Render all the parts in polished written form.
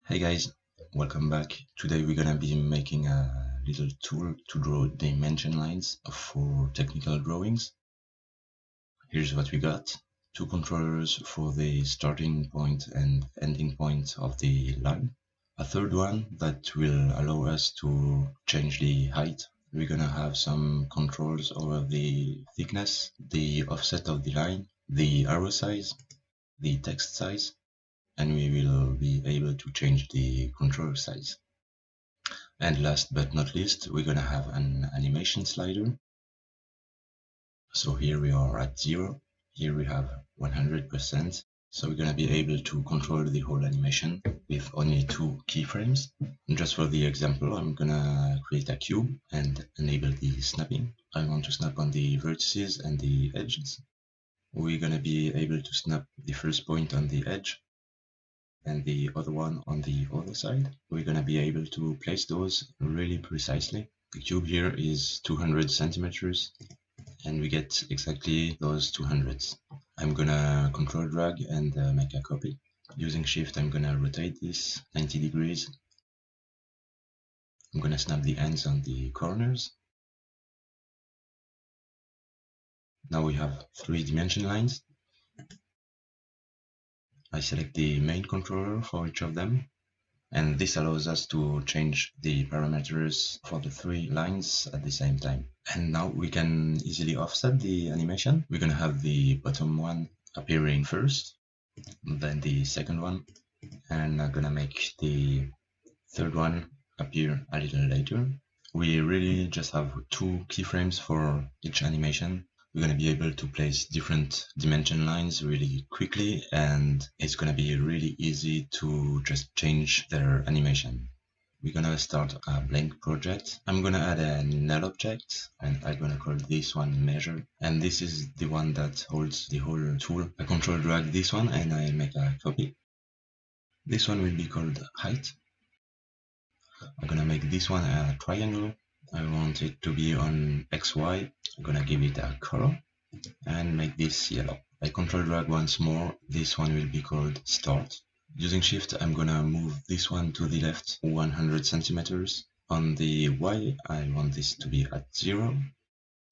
Hey guys, welcome back. Today we're gonna be making a little tool to draw dimension lines for technical drawings. Here's what we got. Two controllers for the starting point and ending point of the line. A third one that will allow us to change the height. We're gonna have some controls over the thickness, the offset of the line, the arrow size, the text size, and we will be able to change the controller size. And last but not least, we're gonna have an animation slider. So here we are at 0, here we have 100%. So we're gonna be able to control the whole animation with only 2 keyframes. And just for the example, I'm gonna create a cube and enable the snapping. I want to snap on the vertices and the edges. We're gonna be able to snap the first point on the edge and the other one on the other side. We're gonna be able to place those really precisely. The cube here is 200 centimeters and we get exactly those 200s. I'm gonna control drag and make a copy. Using shift, I'm gonna rotate this 90 degrees. I'm gonna snap the ends on the corners. Now we have 3 dimension lines. I select the main controller for each of them, and this allows us to change the parameters for the 3 lines at the same time. And now we can easily offset the animation. We're gonna have the bottom one appearing first, then the second one, and I'm gonna make the third one appear a little later. We really just have 2 keyframes for each animation. We're going to be able to place different dimension lines really quickly, and it's going to be really easy to just change their animation. We're going to start a blank project. I'm going to add a null object, and I'm going to call this one measure. And this is the one that holds the whole tool. I control drag this one and I make a copy. This one will be called height. I'm going to make this one a triangle. I want it to be on XY. I'm going to give it a color and make this yellow. I control drag once more. This one will be called start. Using shift, I'm going to move this one to the left 100 centimeters. On the Y, I want this to be at 0,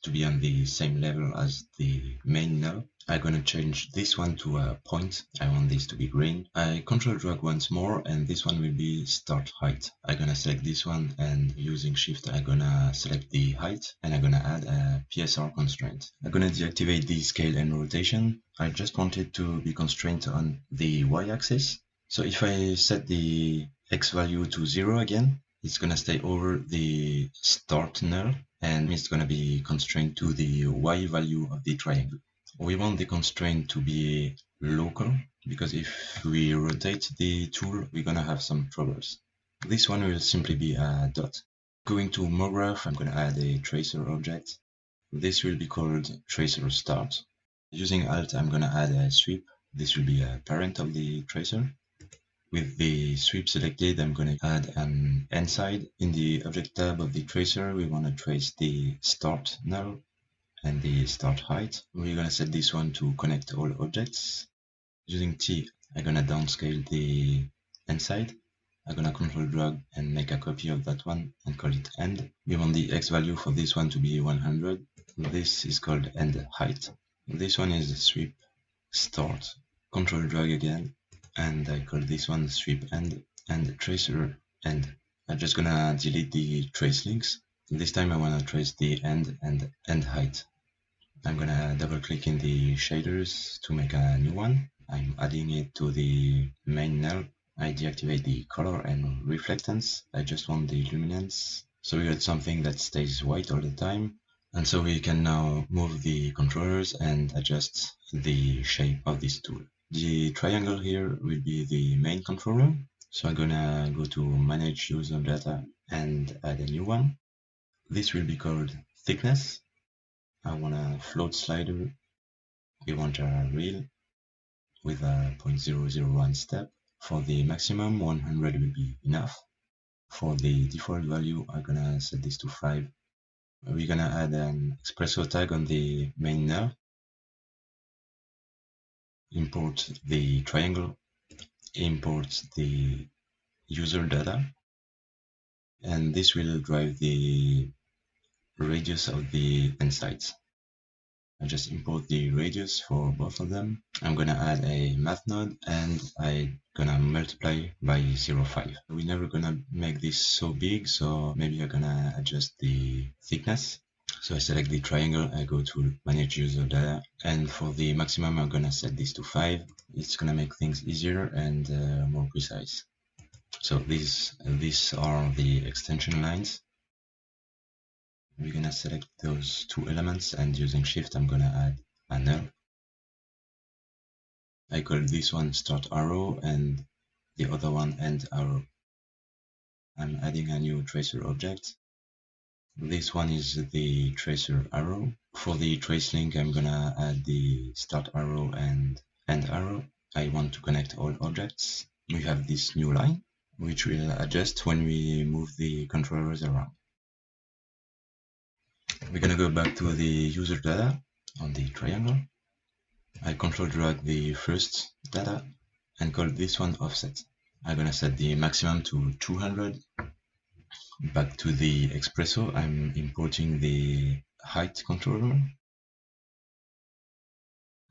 to be on the same level as the main null. I'm going to change this one to a point. I want this to be green. I control drag once more, and this one will be start height. I'm going to select this one, and using shift, I'm going to select the height, and I'm going to add a PSR constraint. I'm going to deactivate the scale and rotation. I just want it to be constrained on the y-axis. So if I set the x value to 0 again, it's going to stay over the start null, and it's going to be constrained to the y value of the triangle. We want the constraint to be local, because if we rotate the tool, we're going to have some troubles. This one will simply be a dot. Going to MoGraph, I'm going to add a tracer object. This will be called tracer start. Using Alt, I'm going to add a sweep. This will be a parent of the tracer. With the sweep selected, I'm going to add an end side. In the object tab of the tracer, we want to trace the start null and the start height. We're going to set this one to connect all objects. Using T, I'm going to downscale the end side. I'm going to control drag and make a copy of that one and call it end. We want the X value for this one to be 100. This is called end height. This one is sweep start. Control drag again, and I call this one sweep end and tracer end. I'm just going to delete the trace links. This time I want to trace the end and end height. I'm going to double click in the shaders to make a new one. I'm adding it to the main null. I deactivate the color and reflectance. I just want the luminance. So we got something that stays white all the time. And so we can now move the controllers and adjust the shape of this tool. The triangle here will be the main controller. So I'm gonna go to manage user data and add a new one. This will be called thickness. I want a float slider. We want a reel with a 0.001 step. For the maximum, 100 will be enough. For the default value, I'm gonna set this to 5. We're gonna add an xpresso tag on the main null. Import the triangle. Import the user data, and this will drive the radius of the endsites. I just import the radius for both of them. I'm gonna add a math node and I'm gonna multiply by 0.5. We're never gonna make this so big, so maybe I'm gonna adjust the thickness. So I select the triangle, I go to manage user data, and for the maximum I'm gonna set this to 5. It's gonna make things easier and more precise. So these are the extension lines. We're gonna select those two elements, and using shift I'm gonna add a null. I call this one start arrow and the other one end arrow. I'm adding a new tracer object. This one is the tracer arrow. For the trace link I'm gonna add the start arrow and end arrow. I want to connect all objects. We have this new line which will adjust when we move the controllers around. We're gonna go back to the user data on the triangle. I control drag the first data and call this one offset. I'm gonna set the maximum to 200. Back to the xpresso, I'm importing the height controller.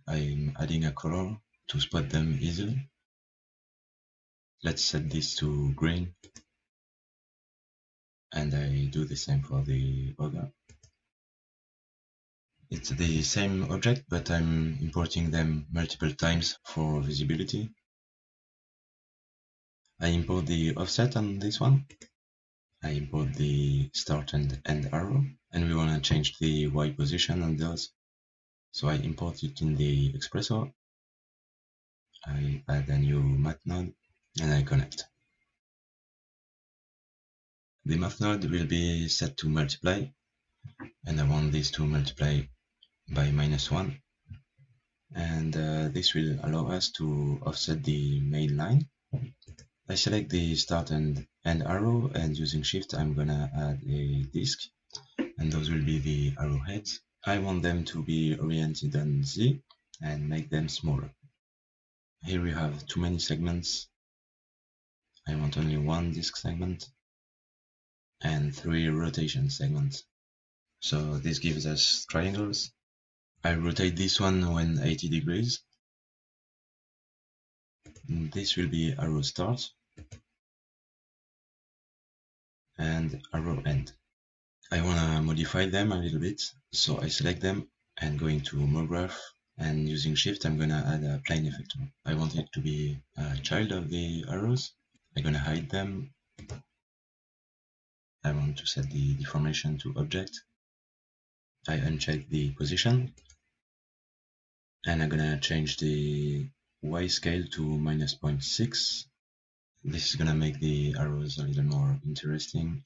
I'm adding a color to spot them easily. Let's set this to green, and I do the same for the other. It's the same object, but I'm importing them multiple times for visibility. I import the offset on this one. I import the start and end arrow, and we want to change the Y position on those. So I import it in the xpresso. I add a new math node and I connect. The math node will be set to multiply, and I want this to multiply by -1. And this will allow us to offset the main line. I select the start and end arrow, and using shift I'm gonna add a disk, and those will be the arrowheads. I want them to be oriented on Z and make them smaller. Here we have too many segments. I want only one disk segment and 3 rotation segments. So this gives us triangles. I rotate this one when 80 degrees. This will be arrow start and arrow end. I want to modify them a little bit, so I select them and going to MoGraph, and using shift I'm gonna add a plane effector. I want it to be a child of the arrows. I'm gonna hide them. I want to set the deformation to object. I uncheck the position, and I'm gonna change the Y scale to -0.6. This is gonna make the arrows a little more interesting.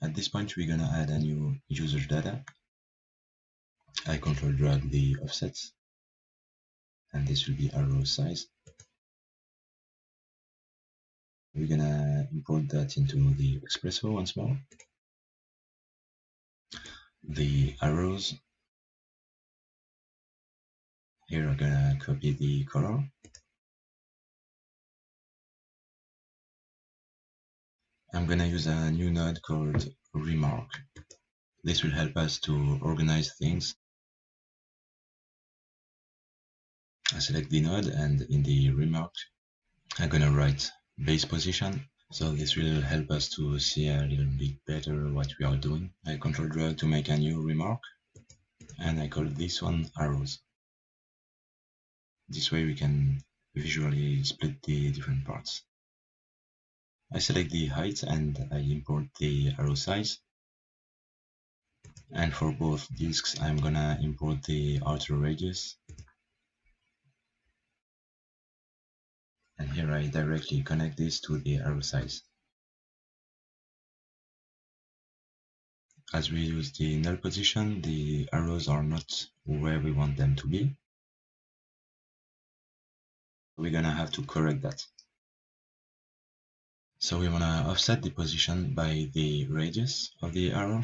At this point we're gonna add a new user data. I control drag the offsets, and this will be arrow size. We're gonna import that into the xpresso once more. The arrows, here I'm gonna copy the color. I'm gonna use a new node called remark. This will help us to organize things. I select the node, and in the remark I'm gonna write base position. So this will help us to see a little bit better what we are doing. I control drag to make a new remark, and I call this one arrows. This way we can visually split the different parts. I select the height and I import the arrow size. And for both disks I'm gonna import the outer radius. And here I directly connect this to the arrow size. As we use the null position, the arrows are not where we want them to be. We're gonna have to correct that. So we wanna offset the position by the radius of the arrow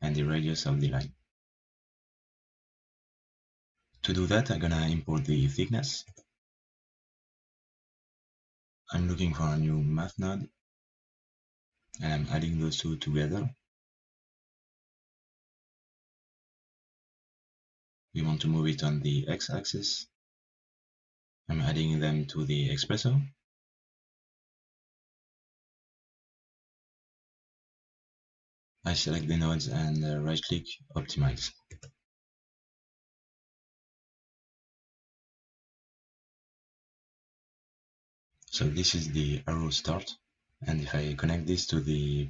and the radius of the line. To do that, I'm gonna import the thickness. I'm looking for a new math node, and I'm adding those two together. We want to move it on the x-axis. I'm adding them to the xpresso. I select the nodes and right-click Optimize. So this is the arrow start, and if I connect this to the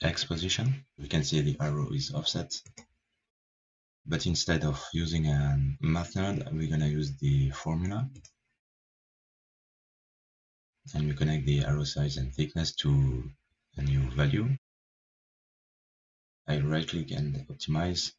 X position, we can see the arrow is offset. But instead of using a math node, we're gonna use the formula, and we connect the arrow size and thickness to a new value. I right-click and optimize.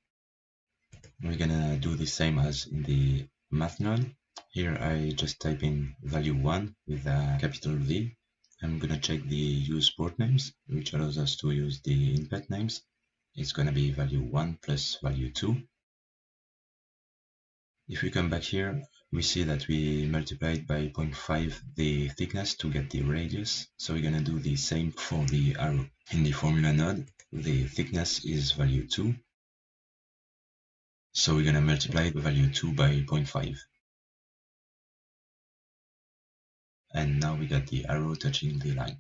We're gonna do the same as in the math node. Here I just type in value 1 with a capital V. I'm gonna check the use port names, which allows us to use the input names. It's gonna be value 1 plus value 2. If we come back here, we see that we multiplied by 0.5 the thickness to get the radius. So we're gonna do the same for the arrow. In the formula node, the thickness is value 2. So we're gonna multiply the value 2 by 0.5. And now we got the arrow touching the line.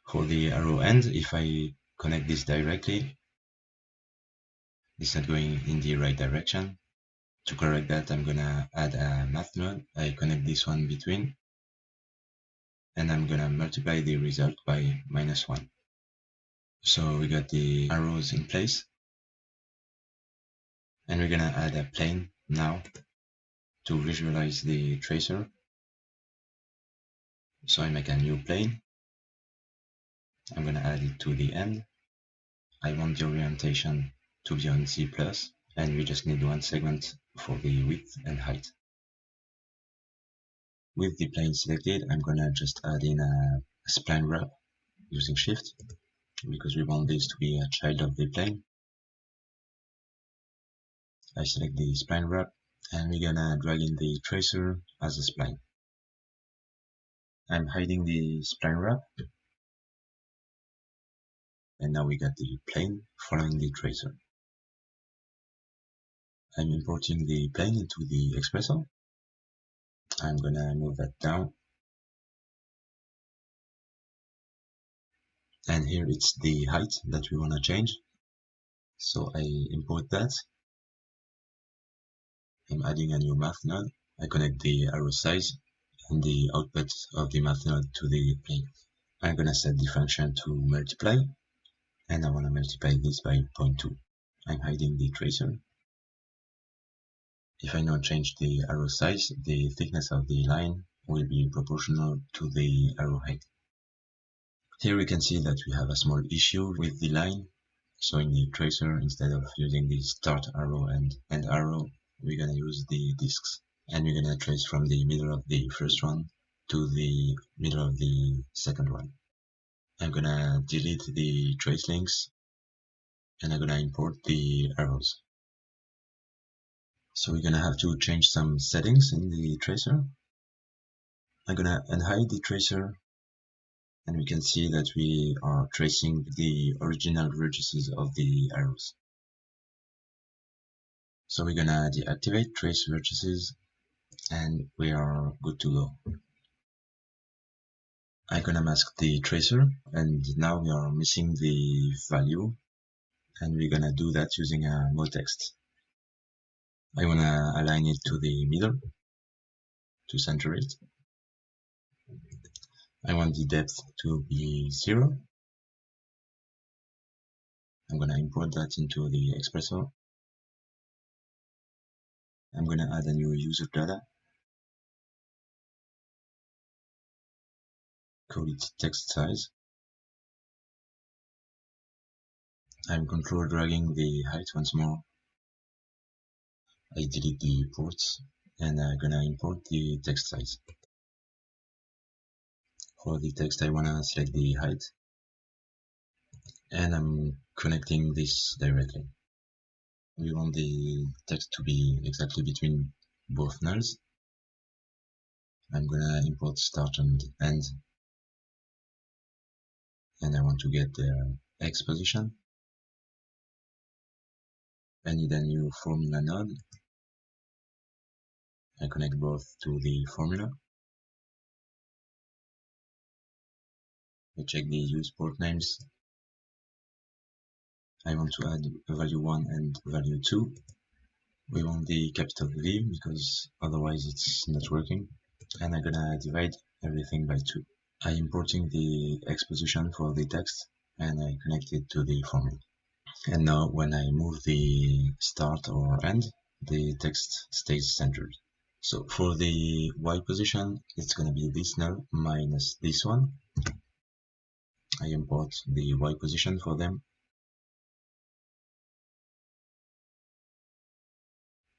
For the arrow end, if I connect this directly, it's not going in the right direction. To correct that, I'm gonna add a math node. I connect this one between, and I'm gonna multiply the result by -1. So we got the arrows in place, and we're gonna add a plane now to visualize the tracer. So I make a new plane. I'm gonna add it to the end. I want the orientation to be on Z+, and we just need one segment for the width and height. With the plane selected, I'm gonna just add in a spline wrap using Shift, because we want this to be a child of the plane. I select the spline wrap, and we're gonna drag in the tracer as a spline. I'm hiding the spline wrap, and now we got the plane following the tracer. I'm importing the plane into the xpresso. I'm gonna move that down, and here it's the height that we wanna change. So I import that. I'm adding a new math node. I connect the arrow size and the output of the math node to the plane. I'm gonna set the function to multiply, and I wanna multiply this by 0.2. I'm hiding the tracer. If I now change the arrow size, the thickness of the line will be proportional to the arrow height. Here we can see that we have a small issue with the line. So in the tracer, instead of using the start arrow and end arrow, we're gonna use the disks. And we're gonna trace from the middle of the first one to the middle of the second one. I'm gonna delete the trace links, and I'm gonna import the arrows. So we're gonna have to change some settings in the tracer. I'm gonna unhide the tracer, and we can see that we are tracing the original vertices of the arrows. So we're gonna deactivate trace vertices, and we are good to go. I'm gonna mask the tracer, and now we are missing the value, and we're gonna do that using a mode text. I wanna align it to the middle to center it. I want the depth to be 0. I'm gonna import that into the xpresso. I'm gonna add a new user data, call it text size. I'm control dragging the height once more. I delete the ports, and I'm gonna import the text size. For the text, I wanna select the height, and I'm connecting this directly. We want the text to be exactly between both nulls. I'm gonna import start and end, and I want to get the X position. I need a new formula node. I connect both to the formula. I check the use port names. I want to add value 1 and value 2. We want the capital V because otherwise it's not working. And I'm gonna divide everything by 2. I'm importing the X position for the text and I connect it to the formula. And now when I move the start or end, the text stays centered. So for the Y position, it's gonna be this null minus this one. I import the Y position for them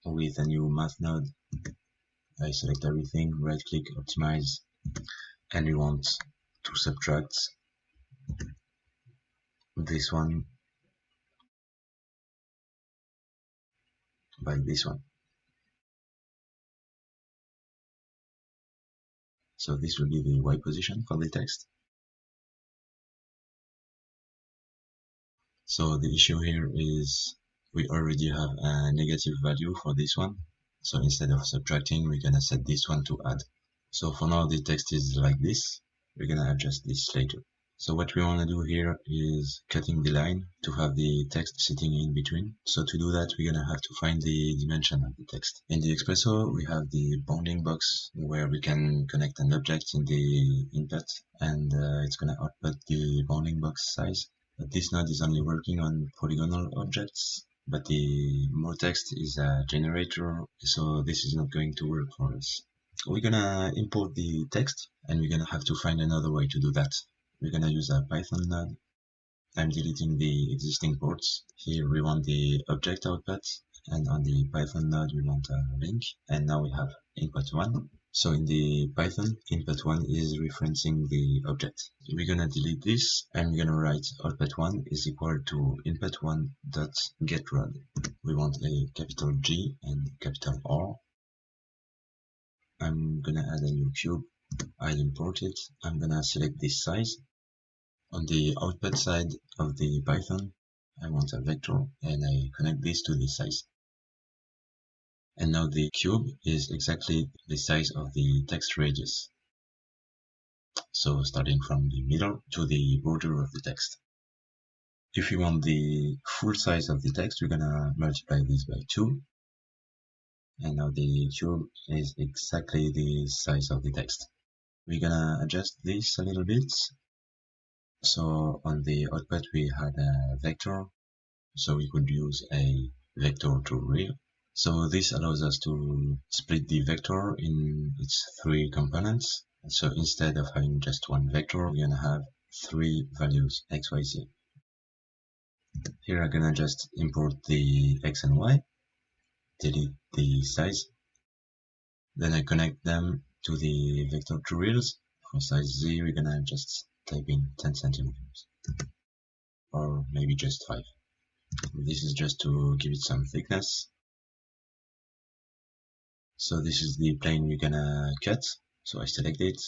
with a new math node. I select everything, right click, optimize, and we want to subtract this one by this one. So this will be the Y position for the text. So the issue here is we already have a negative value for this one. So instead of subtracting, we're gonna set this one to add. So for now, the text is like this. We're gonna adjust this later. So what we want to do here is cutting the line to have the text sitting in between. So to do that, we're going to have to find the dimension of the text. In the xpresso, we have the bounding box where we can connect an object in the input, and it's going to output the bounding box size. But this node is only working on polygonal objects, but the more text is a generator, so this is not going to work for us. We're gonna import the text, and we're gonna have to find another way to do that. We're gonna use a Python node. I'm deleting the existing ports. Here we want the object output, and on the Python node we want a link, and now we have input 1. So in the Python, input 1 is referencing the object. We're gonna delete this, and we're gonna write output 1 is equal to input 1 dot getrod. We want a capital G and capital R. I'm gonna add a new cube. I'll import it. I'm gonna select this size. On the output side of the Python, I want a vector and I connect this to this size. And now the cube is exactly the size of the text radius. So starting from the middle to the border of the text. If we want the full size of the text, we're gonna multiply this by 2. And now the cube is exactly the size of the text. We're gonna adjust this a little bit. So on the output we had a vector, so we could use a vector tutorial. So this allows us to split the vector in its 3 components. So instead of having just one vector, we're gonna have 3 values, x, y, z. Here I'm gonna just import the x and y, delete the size, then I connect them to the vector tutorials. For size z, we're gonna just type in 10 centimeters, or maybe just 5. This is just to give it some thickness. So this is the plane we're gonna cut. So I select it.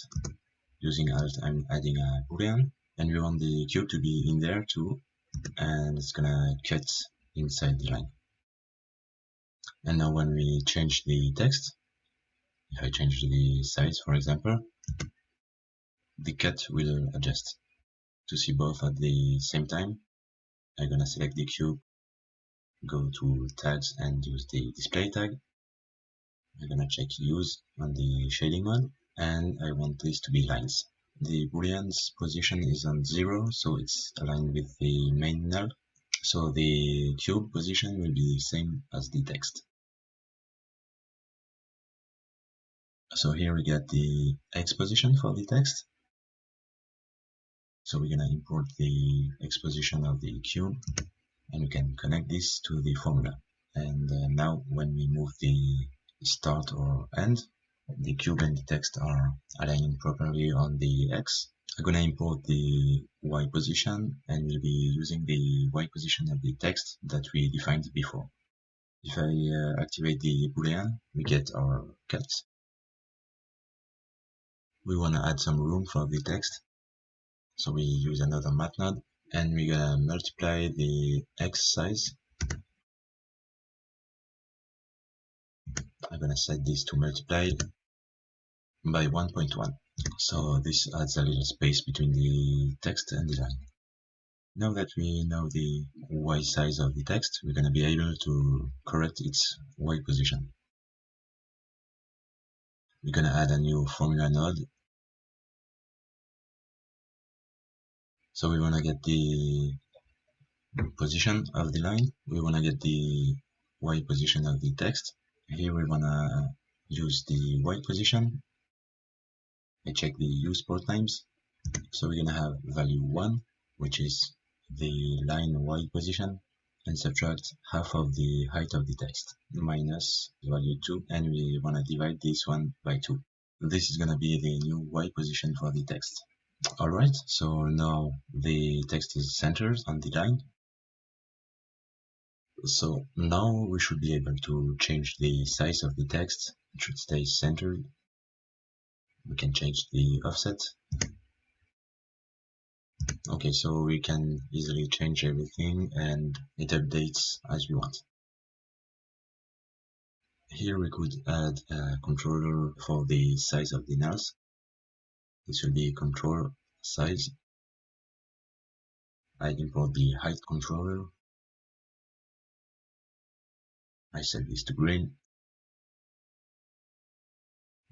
Using Alt, I'm adding a boolean, and we want the cube to be in there too, and it's gonna cut inside the line. And now when we change the text, if I change the size, for example, the cut will adjust. To see both at the same time, I'm gonna select the cube, go to tags and use the display tag. I'm gonna check use on the shading mode, and I want this to be lines. The boolean's position is on 0, so it's aligned with the main null. So the cube position will be the same as the text. So here we get the x position for the text. So we're gonna import the x position of the cube, and we can connect this to the formula. And now when we move the start or end, the cube and the text are aligning properly on the x. I'm gonna import the y position, and we'll be using the y position of the text that we defined before. If I activate the boolean, we get our cut. We want to add some room for the text, so we use another math node, and we're gonna multiply the x size. I'm gonna set this to multiply by 1.1. So this adds a little space between the text and the line. Now that we know the y size of the text, we're gonna be able to correct its y position. We're gonna add a new formula node. So we wanna get the position of the line. We wanna get the y position of the text. Here we wanna use the y position. I check the use port times. So we're gonna have value 1, which is the line y position, and subtract half of the height of the text, minus value 2, and we wanna divide this one by 2. This is gonna be the new y position for the text. Alright, so now the text is centered on the line. So now we should be able to change the size of the text. It should stay centered. We can change the offset. Okay, so we can easily change everything and it updates as we want. Here we could add a controller for the size of the nulls. This will be control size. I import the height controller. I set this to green.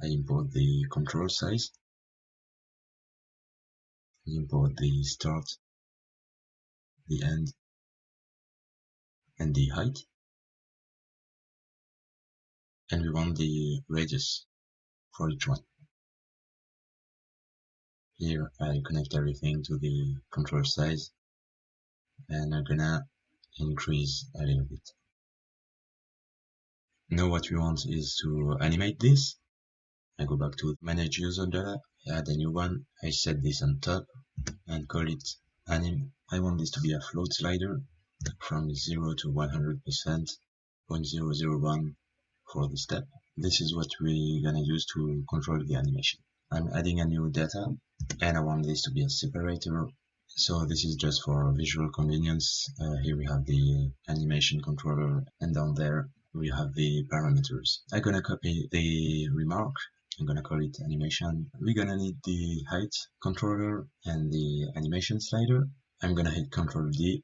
I import the control size. I import the start, the end, and the height. And we want the radius for each one. Here I connect everything to the control size, and I'm gonna increase a little bit. Now what we want is to animate this. I go back to manage user data, I add a new one, I set this on top and call it anim. I want this to be a float slider from 0 to 100%, 0.001 for the step. This is what we're gonna use to control the animation. I'm adding a new data and I want this to be a separator. So this is just for visual convenience. Here we have the animation controller, and down there we have the parameters. I'm gonna copy the remark. I'm gonna call it animation. We're gonna need the height controller and the animation slider. I'm gonna hit Ctrl D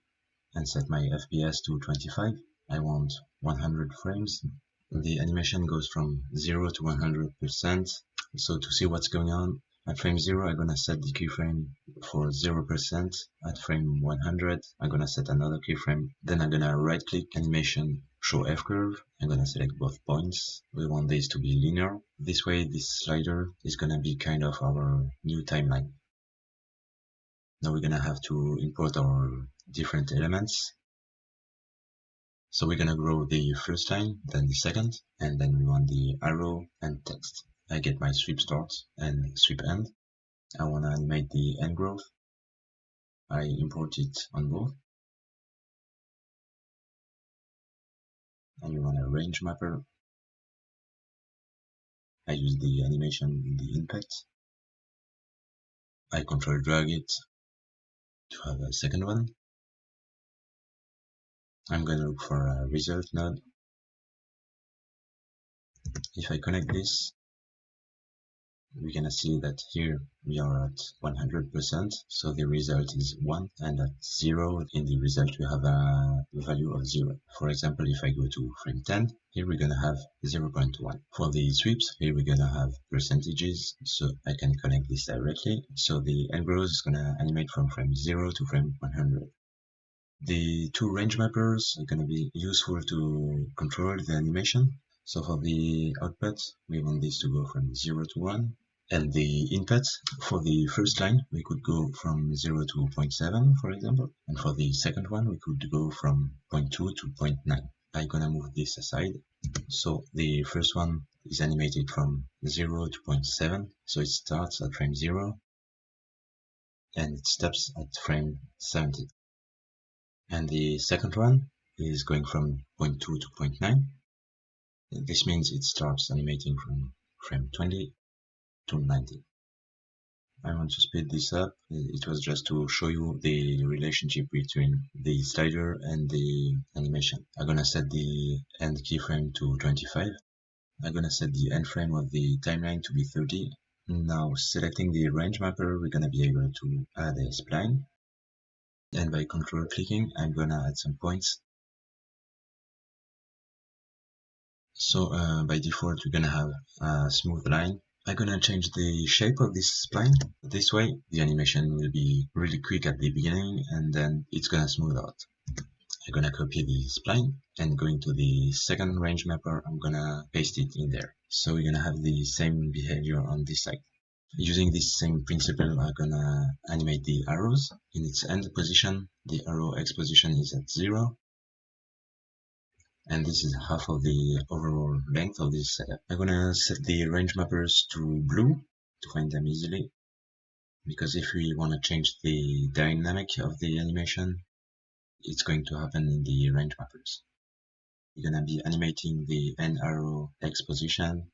and set my FPS to 25. I want 100 frames. The animation goes from 0 to 100%. So to see what's going on, at frame 0, I'm gonna set the keyframe for 0%. At frame 100, I'm gonna set another keyframe. Then I'm gonna right click animation, show F-curve. I'm gonna select both points. We want this to be linear. This way, this slider is gonna be kind of our new timeline. Now we're gonna have to import our different elements. So we're gonna grow the first line, then the second, and then we want the arrow and text. I get my sweep start and sweep end. I want to animate the end growth. I import it on both. And you want a range mapper. I use the animation in the impact. I control drag it to have a second one. I'm going to look for a result node. If I connect this, we're gonna see that here we are at 100%, so the result is 1, and at 0 in the result we have a value of 0. For example, if I go to frame 10, here we're gonna have 0.1. For the sweeps, here we're gonna have percentages, so I can connect this directly. So the end growth is gonna animate from frame 0 to frame 100. The two range mappers are gonna be useful to control the animation. So for the output, we want this to go from 0 to 1. And the input, for the first line, we could go from 0 to 0.7, for example. And for the second one, we could go from 0.2 to 0.9. I'm gonna move this aside. So the first one is animated from 0 to 0.7. So it starts at frame 0 and it stops at frame 70. And the second one is going from 0.2 to 0.9. This means it starts animating from frame 20 to 90. I want to speed this up. It was just to show you the relationship between the slider and the animation. I'm gonna set the end keyframe to 25. I'm gonna set the end frame of the timeline to be 30. Now, selecting the range mapper, we're gonna be able to add a spline. And by control clicking, I'm gonna add some points. So by default, we're gonna have a smooth line. I'm gonna change the shape of this spline. This way, the animation will be really quick at the beginning, and then it's gonna smooth out. I'm gonna copy the spline, and going to the second range mapper, I'm gonna paste it in there. So we're gonna have the same behavior on this side. Using this same principle, I'm gonna animate the arrows. In its end position, the arrow X position is at 0. And this is half of the overall length of this setup. I'm gonna set the range mappers to blue to find them easily, because if we want to change the dynamic of the animation, it's going to happen in the range mappers. We're gonna be animating the end arrow X position.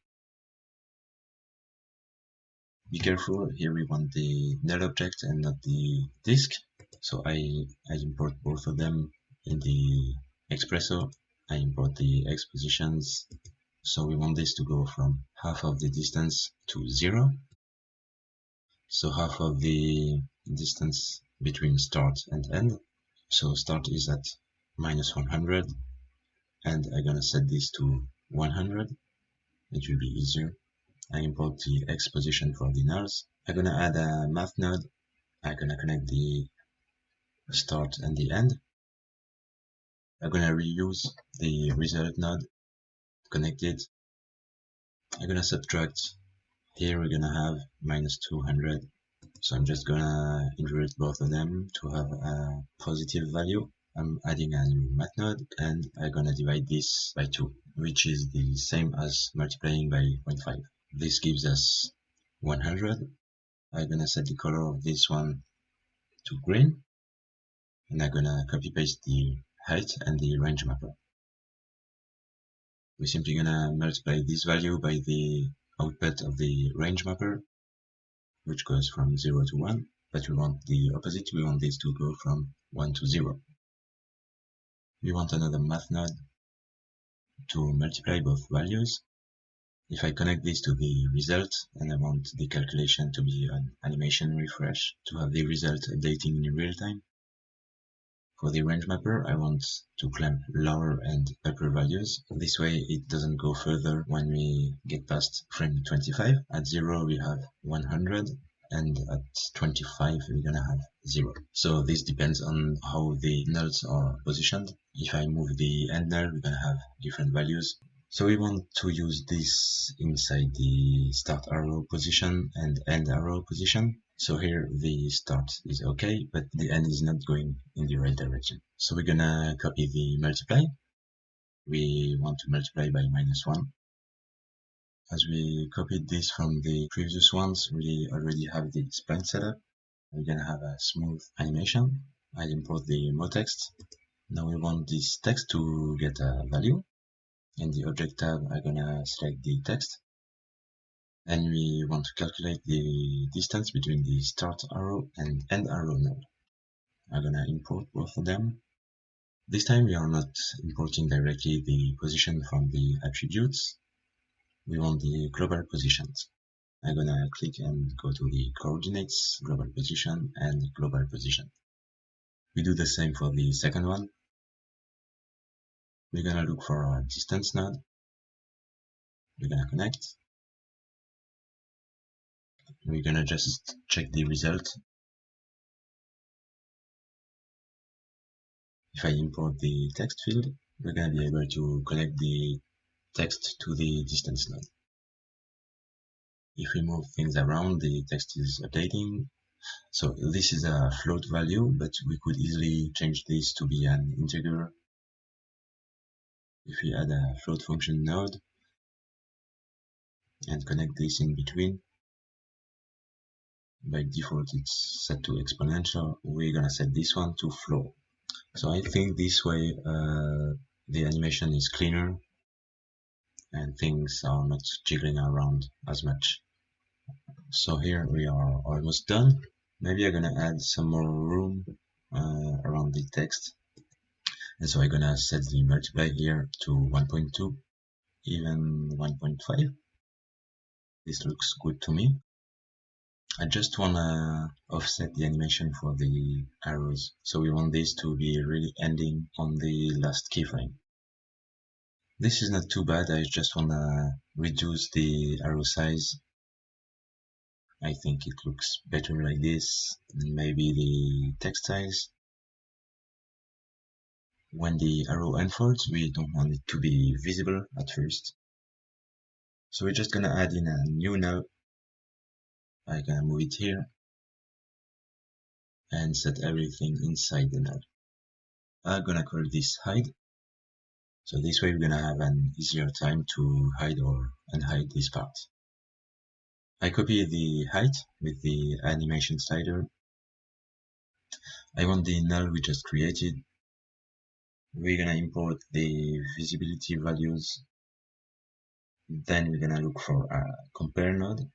Be careful, here we want the null object and not the disk. So I import both of them in the xpresso. I import the X positions. So we want this to go from half of the distance to 0. So half of the distance between start and end. So start is at minus 100, and I'm gonna set this to 100. It will be easier. I import the X position for the nulls. I'm gonna add a math node. I'm gonna connect the start and the end. I'm gonna reuse the result node, connect it. I'm gonna subtract. Here we're gonna have minus 200. So I'm just gonna invert both of them to have a positive value. I'm adding a new math node, and I'm gonna divide this by 2, which is the same as multiplying by 0.5. This gives us 100. I'm gonna set the color of this one to green, and I'm gonna copy paste the height and the range mapper. We're simply gonna multiply this value by the output of the range mapper, which goes from 0 to 1, but we want the opposite. We want this to go from 1 to 0. We want another math node to multiply both values. If I connect this to the result, and I want the calculation to be an animation refresh to have the result updating in real time. For the range mapper, I want to clamp lower and upper values. This way it doesn't go further when we get past frame 25. At 0 we have 100, and at 25 we're gonna have 0. So this depends on how the nulls are positioned. If I move the end null, we're gonna have different values. So we want to use this inside the start arrow position and end arrow position. So here the start is okay, but the end is not going in the right direction. So we're gonna copy the multiply. We want to multiply by -1. As we copied this from the previous ones, we already have the spline setup. We're gonna have a smooth animation. I import the motext. Now we want this text to get a value. In the object tab, I'm gonna select the text. And we want to calculate the distance between the start arrow and end arrow node. I'm gonna import both of them. This time we are not importing directly the position from the attributes. We want the global positions. I'm gonna click and go to the coordinates, global position, and global position. We do the same for the second one. We're gonna look for a distance node. We're gonna connect. We're gonna just check the result. If I import the text field, we're gonna be able to connect the text to the distance node. If we move things around, the text is updating. So this is a float value, but we could easily change this to be an integer. If we add a float function node and connect this in between, by default it's set to exponential. We're gonna set this one to float. So I think this way the animation is cleaner and things are not jiggling around as much. So here we are almost done. Maybe I'm gonna add some more room around the text. And so I'm gonna set the multiply here to 1.2, even 1.5. This looks good to me. I just wanna offset the animation for the arrows. So we want this to be really ending on the last keyframe. This is not too bad, I just wanna reduce the arrow size. I think it looks better like this. Maybe the text size. When the arrow unfolds, we don't want it to be visible at first. So we're just gonna add in a new null. I'm gonna move it here and set everything inside the null. I'm gonna call this hide. So this way we're gonna have an easier time to hide or unhide this part. I copy the height with the animation slider. I want the null we just created. We're gonna import the visibility values. Then we're gonna look for a compare node.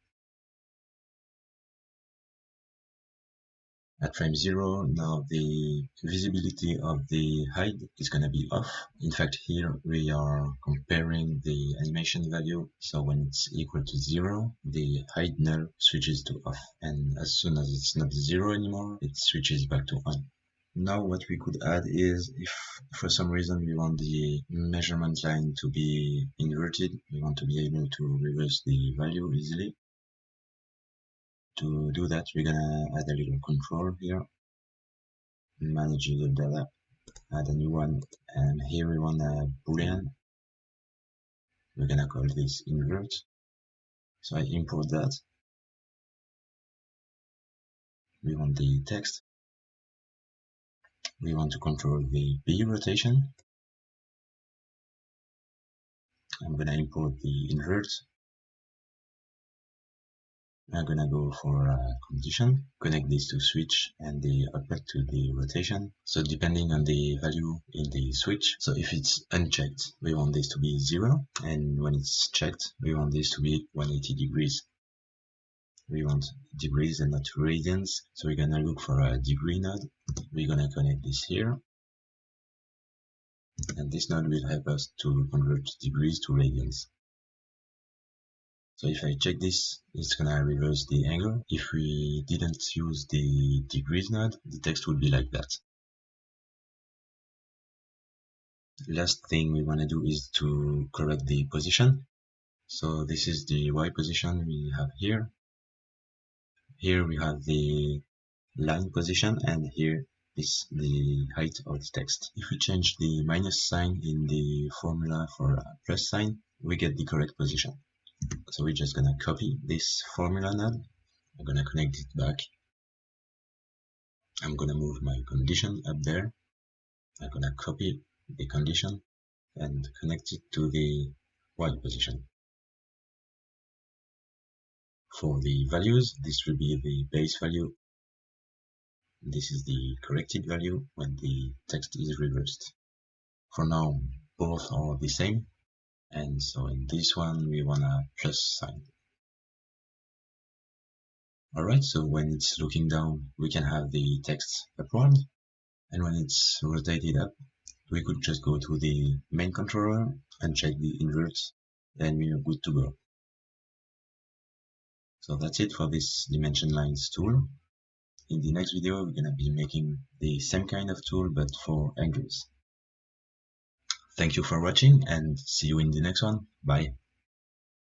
At frame 0, now the visibility of the hide is going to be off. In fact, here we are comparing the animation value, so when it's equal to 0, the hide null switches to off, and as soon as it's not 0 anymore, it switches back to on. Now what we could add is, if for some reason we want the measurement line to be inverted, we want to be able to reverse the value easily. To do that, we're gonna add a little control here, manage the data, add a new one, and here we want a boolean. We're gonna call this invert. So I import that. We want the text. We want to control the B rotation. I'm gonna import the invert. I'm gonna go for a condition, connect this to switch and the output to the rotation. So depending on the value in the switch, so if it's unchecked, we want this to be 0, and when it's checked, we want this to be 180 degrees. We want degrees and not radians, so we're gonna look for a degree node. We're gonna connect this here, and this node will help us to convert degrees to radians. So if I check this, it's gonna reverse the angle. If we didn't use the degrees node, the text would be like that. Last thing we wanna do is to correct the position. So this is the Y position we have here. Here we have the line position, and here is the height of the text. If we change the minus sign in the formula for a plus sign, we get the correct position. So we're just gonna copy this formula node. I'm gonna connect it back. I'm gonna move my condition up there. I'm gonna copy the condition and connect it to the Y position. For the values, this will be the base value. This is the corrected value when the text is reversed. For now, both are the same, and so in this one we want a plus sign. Alright, so when it's looking down, we can have the text upward, and when it's rotated up, we could just go to the main controller and check the invert, and we are good to go. So that's it for this dimension lines tool. In the next video, we're gonna be making the same kind of tool but for angles. Thank you for watching, and see you in the next one. Bye.